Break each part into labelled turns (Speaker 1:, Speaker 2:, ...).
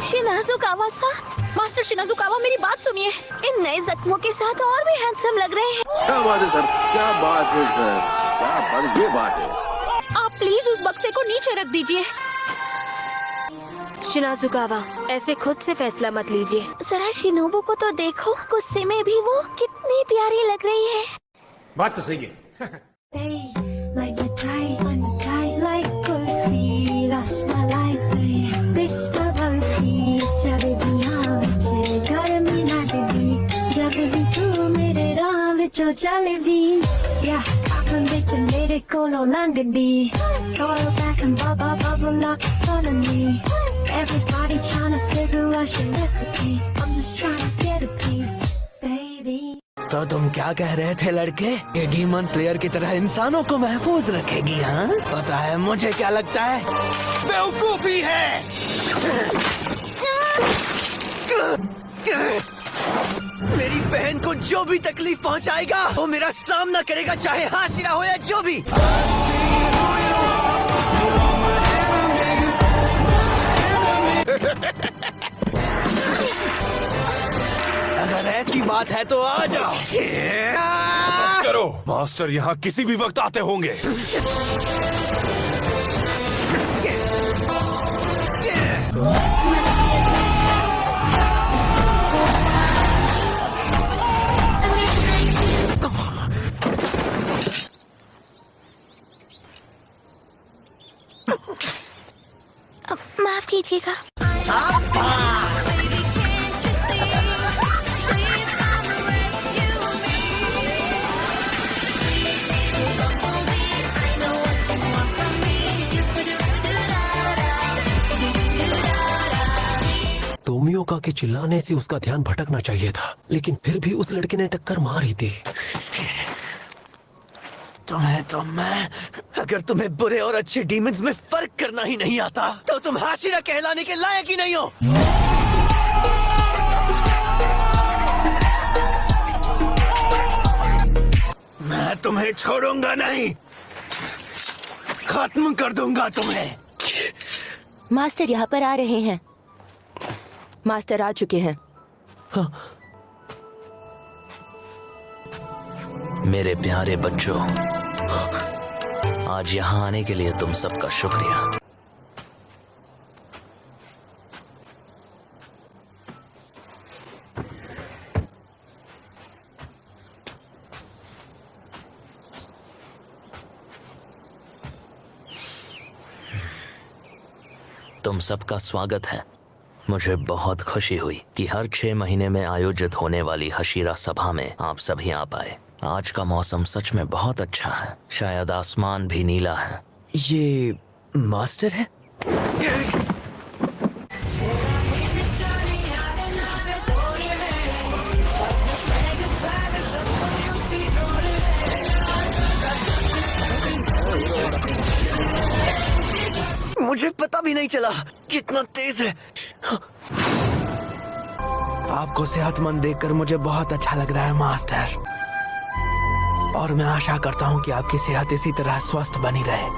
Speaker 1: शिनाजुकावा-सा,
Speaker 2: master शिनाजुकावा, मेरी बात सुनिए।
Speaker 1: इन नए जख्मों के साथ और भी हैंडसम लग रहे हैं।
Speaker 3: क्या बात है सर, क्या बात है सर, क्या बात, ये बात है।
Speaker 2: आप प्लीज उस बक्से को नीचे रख दीजिए।
Speaker 4: शिनाजुकावा, ऐसे खुद से फैसला मत लीजिए।
Speaker 1: जरा शिनोबू को तो देखो, गुस्से में भी वो कितनी प्यारी लग रही है।
Speaker 5: बात तो सही है।
Speaker 6: Everybody trying to figure out your recipe. I'm just trying to get a piece, baby.
Speaker 7: तो तुम क्या कह रहे थे लड़के? ये डीमन स्लेयर की तरह इंसानों को महफूज रखेगी, हाँ? पता है मुझे क्या लगता है? बेवकूफी है। मेरी बहन को जो भी तकलीफ पहुंचाएगा, वो मेरा सामना करेगा, चाहे हाशिरा हो या जो भी। अगर ऐसी बात है तो आ जाओ।
Speaker 5: बस करो, मास्टर यहाँ किसी भी वक्त आते होंगे।
Speaker 1: माफ कीजिएगा।
Speaker 8: तोमियोका के चिल्लाने से उसका ध्यान भटकना चाहिए था, लेकिन फिर भी उस लड़के ने टक्कर मार ही दी।
Speaker 7: तुम्हें तो मैं, अगर तुम्हें बुरे और अच्छे डीमंस में फर्क करना ही नहीं आता, तो तुम हाशिरा कहलाने के लायक ही नहीं हो। मैं तुम्हें छोड़ूंगा नहीं, खत्म कर दूंगा तुम्हें।
Speaker 4: मास्टर यहाँ पर आ रहे हैं। मास्टर आ चुके हैं।
Speaker 7: हाँ।
Speaker 9: मेरे प्यारे बच्चों, आज यहाँ आने के लिए तुम सबका शुक्रिया। तुम सबका स्वागत है। मुझे बहुत खुशी हुई कि हर 6 महीने में आयोजित होने वाली हशीरा सभा में आप सभी आ पाए। आज का मौसम सच में बहुत अच्छा है, शायद आसमान भी नीला है।
Speaker 7: ये मास्टर है? मुझे पता भी नहीं चला कितना तेज है। आपको सेहतमंद देखकर मुझे बहुत अच्छा लग रहा है मास्टर, और मैं आशा करता हूँ कि आपकी सेहत इसी तरह स्वस्थ बनी रहे।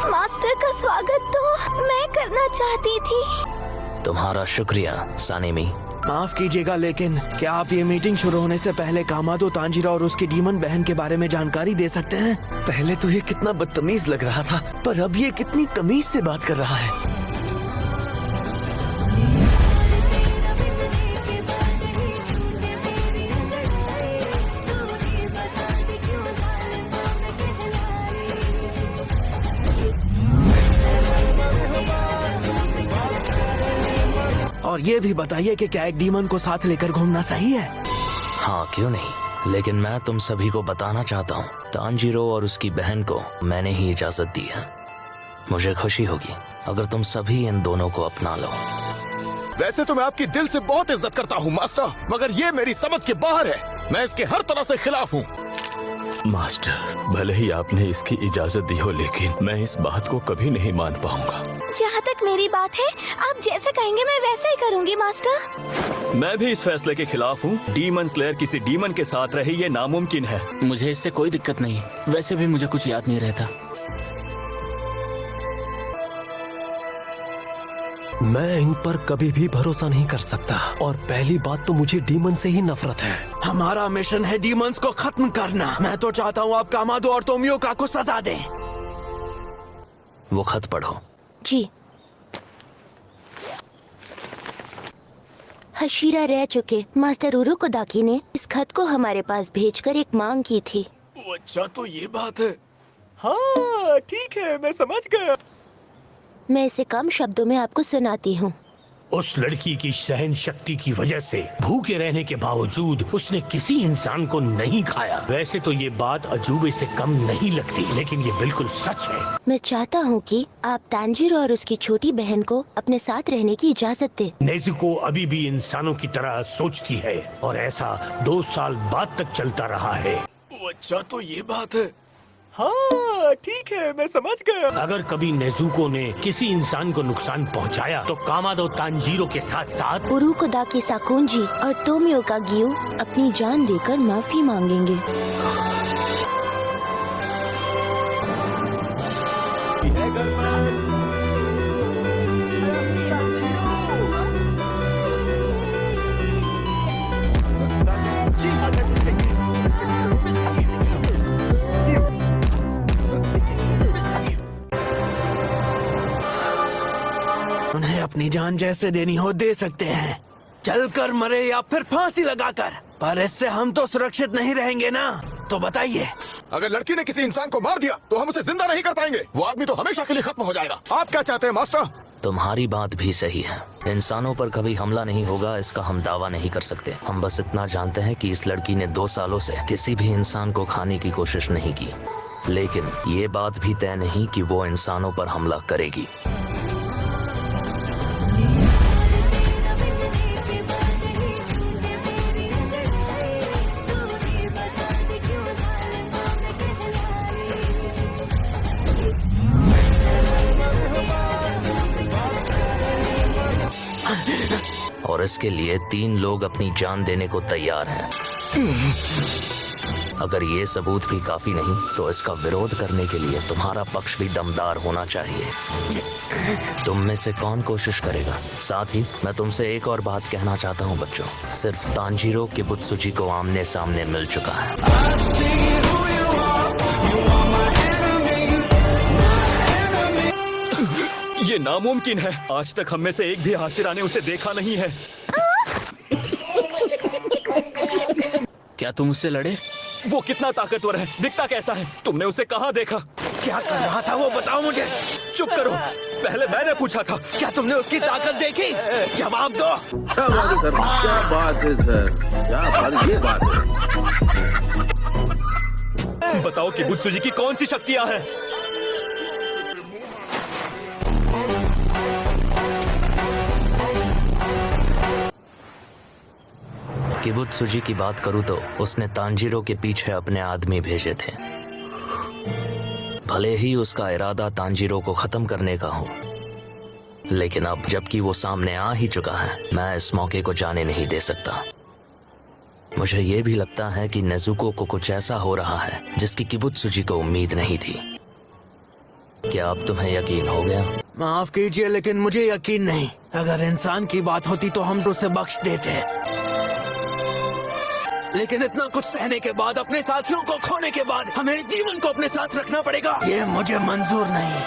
Speaker 1: मास्टर का स्वागत तो मैं करना चाहती थी।
Speaker 9: तुम्हारा शुक्रिया सानेमी।
Speaker 7: माफ कीजिएगा, लेकिन क्या आप ये मीटिंग शुरू होने से पहले कामादो तांजीरो और उसकी डीमन बहन के बारे में जानकारी दे सकते हैं? पहले तो ये कितना बदतमीज लग रहा था, पर अब ये कितनी तमीज से बात कर रहा है। और ये भी बताइए कि क्या एक डीमन को साथ लेकर घूमना सही है?
Speaker 9: हाँ, क्यों नहीं, लेकिन मैं तुम सभी को बताना चाहता हूँ, तांजीरो और उसकी बहन को मैंने ही इजाजत दी है। मुझे खुशी होगी अगर तुम सभी इन दोनों को अपना लो।
Speaker 3: वैसे तो मैं आपकी दिल से बहुत इज्जत करता हूँ मास्टर, मगर ये मेरी समझ के बाहर है। मैं इसके हर तरह से खिलाफ हूँ।
Speaker 5: मास्टर, भले ही आपने इसकी इजाजत दी हो, लेकिन मैं इस बात को कभी नहीं मान पाऊंगा।
Speaker 1: जहाँ तक मेरी बात है, आप जैसे कहेंगे मैं वैसे ही करूँगी मास्टर।
Speaker 10: मैं भी इस फैसले के खिलाफ हूँ। डीमन स्लेयर किसी डीमन के साथ रहे, ये नामुमकिन है।
Speaker 8: मुझे इससे कोई दिक्कत नहीं, वैसे भी मुझे कुछ याद नहीं रहता। मैं इन पर कभी भी भरोसा नहीं कर सकता, और पहली बात तो मुझे डीमन से ही नफरत है।
Speaker 7: हमारा मिशन है डीमंस को खत्म करना। मैं तो चाहता हूँ आप कामादो और तोमियोका को सजा दें।
Speaker 9: वो खत पढ़ो।
Speaker 4: जी। हशीरा रह चुके मास्टर उरुकोदाकी ने इस खत को हमारे पास भेजकर एक मांग की थी।
Speaker 7: अच्छा, तो ये बात है। हाँ ठीक है, मैं समझ गया।
Speaker 4: मैं इसे कम शब्दों में आपको सुनाती हूँ।
Speaker 11: उस लड़की की सहन शक्ति की वजह से भूखे रहने के बावजूद उसने किसी इंसान को नहीं खाया। वैसे तो ये बात अजूबे से कम नहीं लगती, लेकिन ये बिल्कुल सच है।
Speaker 4: मैं चाहता हूँ कि आप तांजीरो और उसकी छोटी बहन को अपने साथ रहने की इजाजत दे।
Speaker 11: नेजुको अभी भी इंसानों की तरह सोचती है, और ऐसा 2 साल बाद तक चलता रहा है।
Speaker 7: अच्छा, तो ये बात है। हाँ ठीक है, मैं समझ गया।
Speaker 11: अगर कभी नेजुको ने किसी इंसान को नुकसान पहुंचाया, तो कामादो तांजीरो के साथ साथ
Speaker 4: उरुकोदाकी साकुंजी और तोमियोका गियो अपनी जान देकर माफी मांगेंगे।
Speaker 7: उन्हें अपनी जान जैसे देनी हो दे सकते हैं, चलकर मरे या फिर फांसी लगाकर, पर इससे हम तो सुरक्षित नहीं रहेंगे ना। तो बताइए,
Speaker 3: अगर लड़की ने किसी इंसान को मार दिया तो हम उसे जिंदा नहीं कर पाएंगे। वो आदमी तो हमेशा के लिए खत्म हो जाएगा। आप क्या चाहते हैं मास्टर?
Speaker 9: तुम्हारी बात भी सही है। इंसानों पर कभी हमला नहीं होगा, इसका हम दावा नहीं कर सकते। हम बस इतना जानते हैं कि इस लड़की ने 2 सालों से किसी भी इंसान को खाने की कोशिश नहीं की, लेकिन ये बात भी तय नहीं कि वो इंसानों पर हमला करेगी। और इसके लिए 3 लोग अपनी जान देने को तैयार हैं। अगर ये सबूत भी काफी नहीं, तो इसका विरोध करने के लिए तुम्हारा पक्ष भी दमदार होना चाहिए। तुम में से कौन कोशिश करेगा? साथ ही मैं तुमसे एक और बात कहना चाहता हूँ बच्चों, सिर्फ तांजीरो किबुत्सुजी को आमने सामने मिल चुका है।
Speaker 10: ये नामुमकिन है। आज तक हम में से एक भी हाशिरा ने उसे देखा नहीं है।
Speaker 8: क्या तुम उससे लड़े?
Speaker 10: वो कितना ताकतवर है, दिखता कैसा है? तुमने उसे कहाँ देखा?
Speaker 7: क्या कर रहा था वो बताओ मुझे।
Speaker 10: चुप करो, पहले मैंने पूछा था।
Speaker 7: क्या तुमने उसकी ताकत देखी? जवाब दो।
Speaker 12: क्या बात है सर? क्या बात है सर? क्या बात, ये बात है।
Speaker 10: बताओ कि बुत्सुजी की कौन सी शक्तियाँ हैं?
Speaker 9: किबुत्सुजी की बात करूँ तो उसने तांजीरो के पीछे अपने आदमी भेजे थे। भले ही उसका इरादा तांजीरो को खत्म करने का हो, लेकिन अब जबकि वो सामने आ ही चुका है, मैं इस मौके को जाने नहीं दे सकता। मुझे ये भी लगता है कि नेजुको को कुछ ऐसा हो रहा है जिसकी किबुत्सुजी को उम्मीद नहीं थी। क्या अब तुम्हें यकीन हो गया?
Speaker 7: माफ कीजिए, लेकिन मुझे यकीन नहीं। अगर इंसान की बात होती तो हम उसे बख्श देते, लेकिन इतना कुछ सहने के बाद, अपने साथियों को खोने के बाद, हमें डीमन को अपने साथ रखना पड़ेगा। ये मुझे मंजूर नहीं।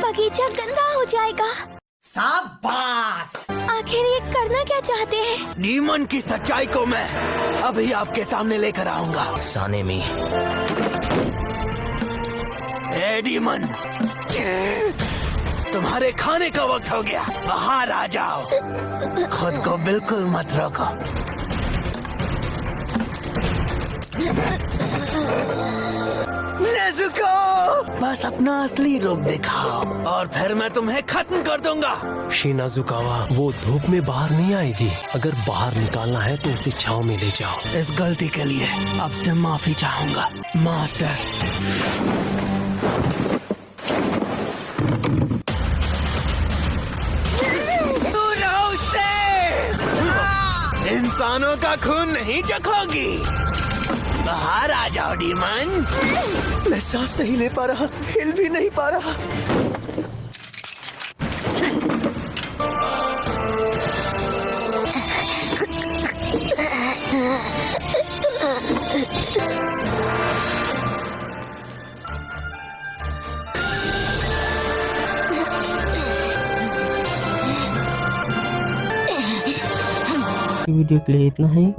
Speaker 1: बगीचा गंदा हो जाएगा।
Speaker 13: शाबाश!
Speaker 1: आखिर ये करना क्या चाहते हैं?
Speaker 7: डीमन की सच्चाई को मैं अभी आपके सामने लेकर आऊंगा।
Speaker 9: सानेमी।
Speaker 7: ए डीमन, तुम्हारे खाने का वक्त हो गया, बाहर आ जाओ। खुद को बिल्कुल मत रोको। नेजुको, बस अपना असली रूप दिखाओ और फिर मैं तुम्हें खत्म कर दूंगा।
Speaker 8: शिनाजुकावा, वो धूप में बाहर नहीं आएगी। अगर बाहर निकालना है तो उसे छांव में ले जाओ।
Speaker 7: इस गलती के लिए आपसे माफी चाहूंगा मास्टर। इंसानों का खून नहीं चखोगी। बाहर आ जाओ डीमन। मैं सांस नहीं ले पा रहा, हिल भी नहीं पा रहा।
Speaker 14: वीडियो के लिए इतना ही।